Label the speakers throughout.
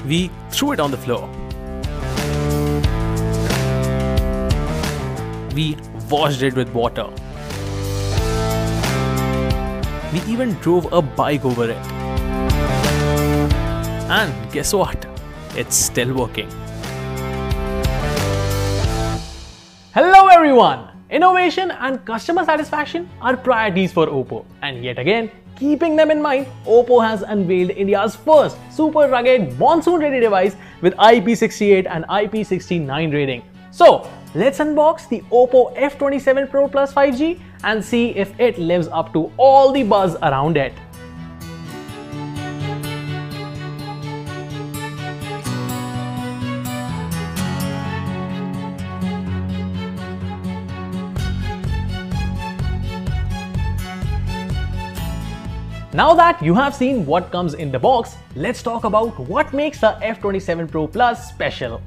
Speaker 1: We threw it on the floor. We washed it with water. We even drove a bike over it. And guess what? It's still working.
Speaker 2: Hello everyone! Innovation and customer satisfaction are priorities for OPPO, and yet again, keeping them in mind, OPPO has unveiled India's first super rugged monsoon ready device with IP68 and IP69 rating. So let's unbox the OPPO F27 Pro Plus 5G and see if it lives up to all the buzz around it. Now that you have seen what comes in the box, let's talk about what makes the F27 Pro Plus special.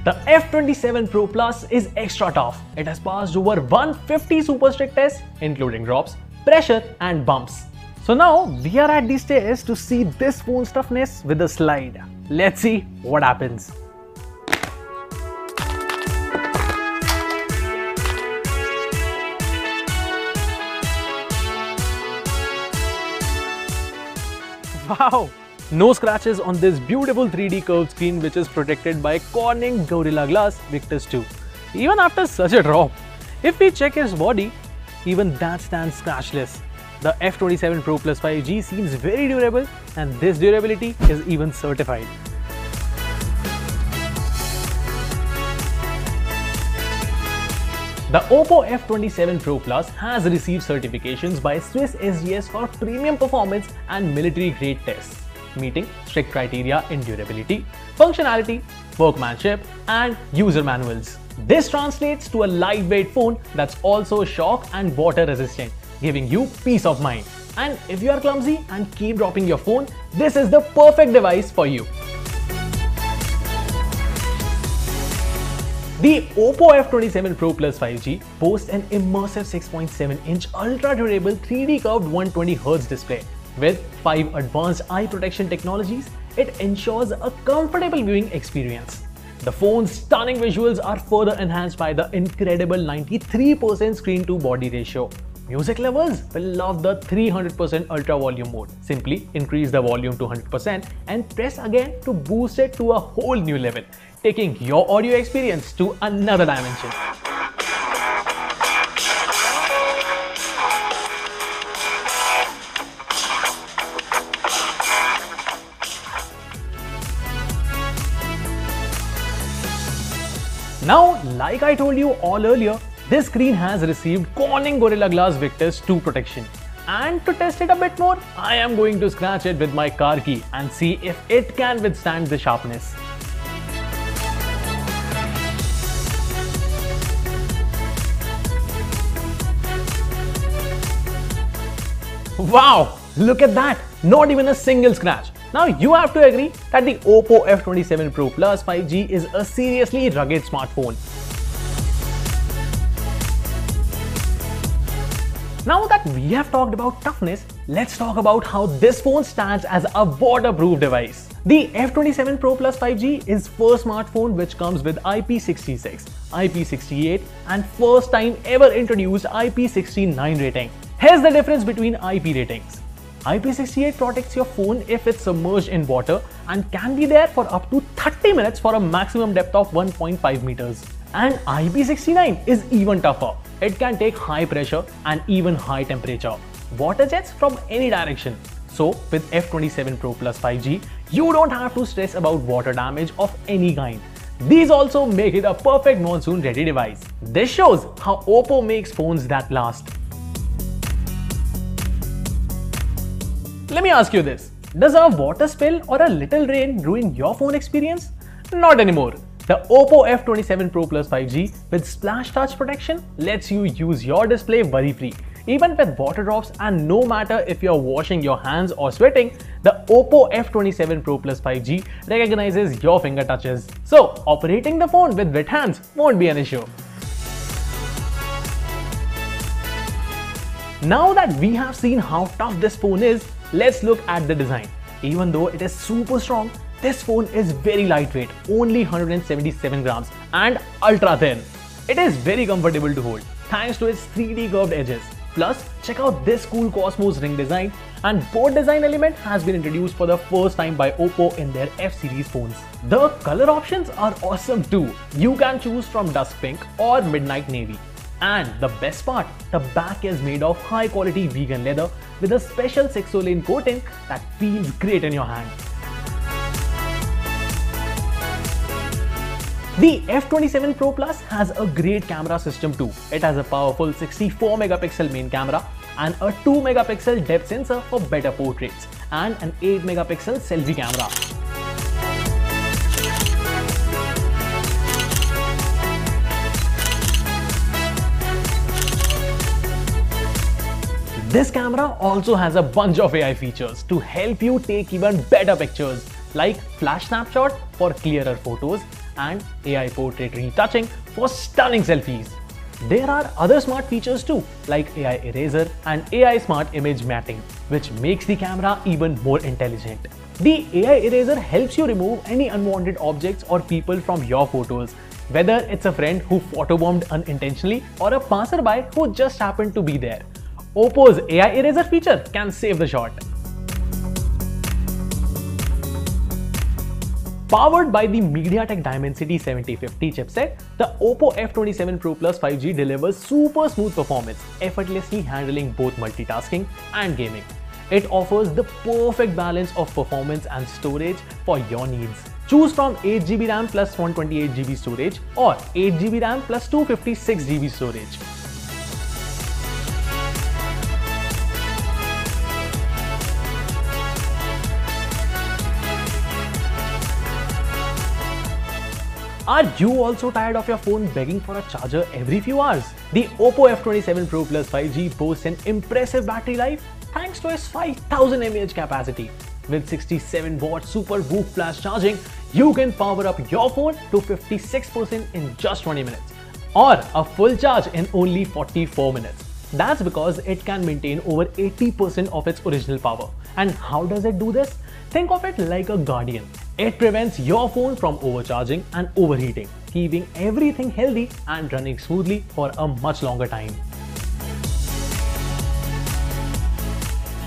Speaker 2: The F27 Pro Plus is extra tough. It has passed over 150 super strict tests, including drops, pressure and bumps. So now we are at the stage to see this phone's toughness with a slide. Let's see what happens. Wow! No scratches on this beautiful 3D curved screen, which is protected by Corning Gorilla Glass Victus 2. Even after such a drop, if we check its body, even that stands scratchless. The F27 Pro Plus 5G seems very durable, and this durability is even certified. The OPPO F27 Pro Plus has received certifications by Swiss SGS for premium performance and military-grade tests, meeting strict criteria in durability, functionality, workmanship, and user manuals. This translates to a lightweight phone that's also shock and water resistant, giving you peace of mind. And if you are clumsy and keep dropping your phone, this is the perfect device for you. The OPPO F27 Pro Plus 5G boasts an immersive 6.7-inch ultra-durable 3D curved 120Hz display. With 5 advanced eye protection technologies, it ensures a comfortable viewing experience. The phone's stunning visuals are further enhanced by the incredible 93% screen-to-body ratio. Music lovers will love the 300% ultra volume mode. Simply increase the volume to 100% and press again to boost it to a whole new level, taking your audio experience to another dimension. Now, like I told you all earlier, this screen has received Corning Gorilla Glass Victus 2 protection. And to test it a bit more, I am going to scratch it with my car key and see if it can withstand the sharpness. Wow! Look at that! Not even a single scratch. Now you have to agree that the OPPO F27 Pro Plus 5G is a seriously rugged smartphone. Now that we have talked about toughness, let's talk about how this phone stands as a waterproof device. The F27 Pro Plus 5G is first smartphone which comes with IP66, IP68 and first time ever introduced IP69 rating. Here's the difference between IP ratings. IP68 protects your phone if it's submerged in water and can be there for up to 30 minutes for a maximum depth of 1.5 meters. And IP69 is even tougher. It can take high pressure and even high temperature water jets from any direction. So with F27 Pro Plus 5G, you don't have to stress about water damage of any kind. These also make it a perfect monsoon ready device. This shows how OPPO makes phones that last. Let me ask you this, does a water spill or a little rain ruin your phone experience? Not anymore. The OPPO F27 Pro Plus 5G with Splash Touch protection lets you use your display worry-free, even with water drops, and no matter if you're washing your hands or sweating, the OPPO F27 Pro Plus 5G recognizes your finger touches. So operating the phone with wet hands won't be an issue. Now that we have seen how tough this phone is, let's look at the design. Even though it is super strong, this phone is very lightweight, only 177 grams and ultra thin. It is very comfortable to hold thanks to its 3D curved edges. Plus, check out this cool Cosmos ring design, and board design element has been introduced for the first time by OPPO in their F series phones. The color options are awesome too. You can choose from dusk pink or midnight navy. And the best part, the back is made of high quality vegan leather with a special 6-lane coating that feels great in your hand. The F27 Pro Plus has a great camera system too. It has a powerful 64 megapixel main camera and a 2 megapixel depth sensor for better portraits and an 8 megapixel selfie camera. This camera also has a bunch of AI features to help you take even better pictures, like flash snapshot for clearer photos and AI portrait retouching for stunning selfies. There are other smart features too, like AI eraser and AI smart image matting, which makes the camera even more intelligent. The AI eraser helps you remove any unwanted objects or people from your photos, whether it's a friend who photobombed unintentionally or a passerby who just happened to be there. OPPO's AI eraser feature can save the shot. Powered by the MediaTek Dimensity 7050 chipset, the OPPO F27 Pro Plus 5G delivers super smooth performance, effortlessly handling both multitasking and gaming. It offers the perfect balance of performance and storage for your needs. Choose from 8GB RAM plus 128GB storage or 8GB RAM plus 256GB storage. Are you also tired of your phone begging for a charger every few hours? The OPPO F27 Pro Plus 5G boasts an impressive battery life thanks to its 5000 mAh capacity. With 67 watt super boost flash charging, you can power up your phone to 56% in just 20 minutes or a full charge in only 44 minutes. That's because it can maintain over 80% of its original power. And how does it do this? Think of it like a guardian. It prevents your phone from overcharging and overheating, keeping everything healthy and running smoothly for a much longer time.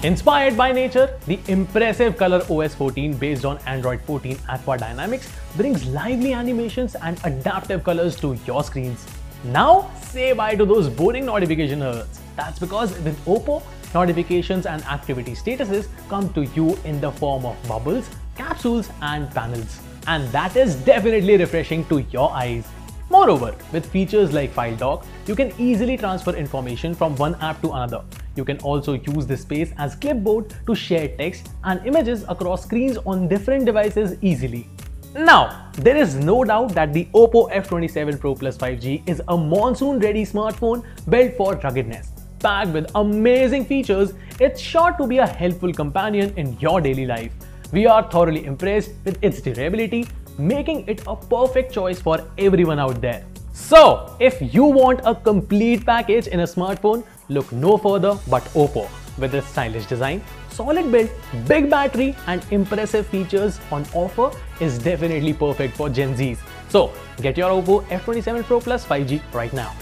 Speaker 2: Inspired by nature, the impressive Color OS 14 based on Android 14 Aqua Dynamics brings lively animations and adaptive colors to your screens. Now, say bye to those boring notification alerts. That's because with OPPO, notifications and activity statuses come to you in the form of bubbles, capsules and panels. And that is definitely refreshing to your eyes. Moreover, with features like File Dock, you can easily transfer information from one app to another. You can also use this space as clipboard to share text and images across screens on different devices easily. Now, there is no doubt that the OPPO F27 Pro Plus 5G is a monsoon-ready smartphone built for ruggedness. Packed with amazing features, it's sure to be a helpful companion in your daily life. We are thoroughly impressed with its durability, making it a perfect choice for everyone out there. So, if you want a complete package in a smartphone, look no further but OPPO. With its stylish design, solid build, big battery and impressive features on offer is definitely perfect for Gen Zs. So, get your OPPO F27 Pro Plus 5G right now.